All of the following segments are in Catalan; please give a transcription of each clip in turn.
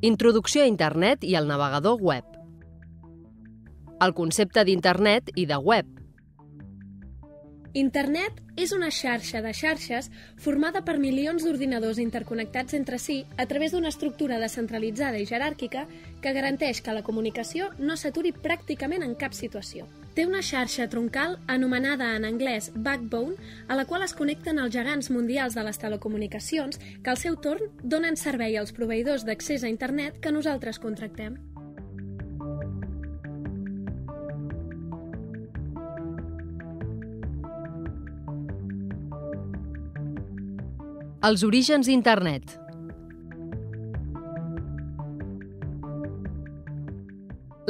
Introducció a Internet i al navegador web. El concepte d'Internet i de web. Internet és una xarxa de xarxes formada per milions d'ordinadors interconnectats entre si a través d'una estructura descentralitzada i jeràrquica que garanteix que la comunicació no s'aturi pràcticament en cap situació. Té una xarxa troncal anomenada en anglès backbone, a la qual es connecten els gegants mundials de les telecomunicacions que al seu torn donen servei als proveïdors d'accés a Internet que nosaltres contractem. Els orígens d'Internet.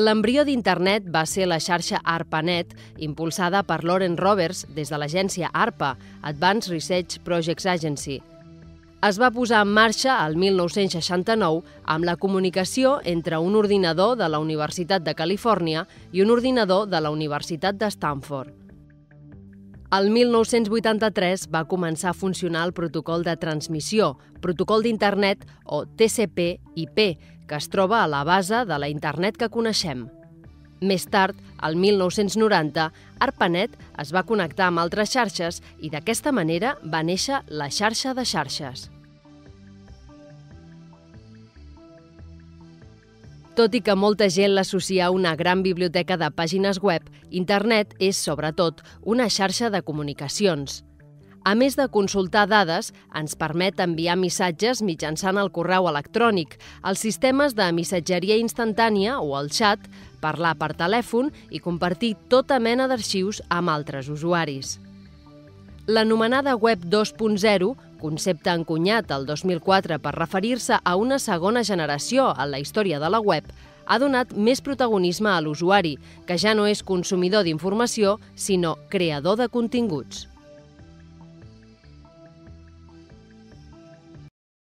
L'embrió d'Internet va ser la xarxa ARPANET, impulsada per Lauren Roberts des de l'agència ARPA, Advanced Research Projects Agency. Es va posar en marxa el 1969 amb la comunicació entre un ordinador de la Universitat de Califòrnia i un ordinador de la Universitat de Stanford. El 1983 va començar a funcionar el protocol de transmissió, protocol d'Internet o TCP/IP, que es troba a la base de la Internet que coneixem. Més tard, el 1990, ARPANET es va connectar amb altres xarxes i d'aquesta manera va néixer la xarxa de xarxes. Tot i que molta gent l'associa a una gran biblioteca de pàgines web, Internet és, sobretot, una xarxa de comunicacions. A més de consultar dades, ens permet enviar missatges mitjançant el correu electrònic, els sistemes de missatgeria instantània o el xat, parlar per telèfon i compartir tota mena d'arxius amb altres usuaris. L'anomenada Web 2.0, concepte encunyat el 2004 per referir-se a una segona generació en la història de la web, ha donat més protagonisme a l'usuari, que ja no és consumidor d'informació, sinó creador de continguts.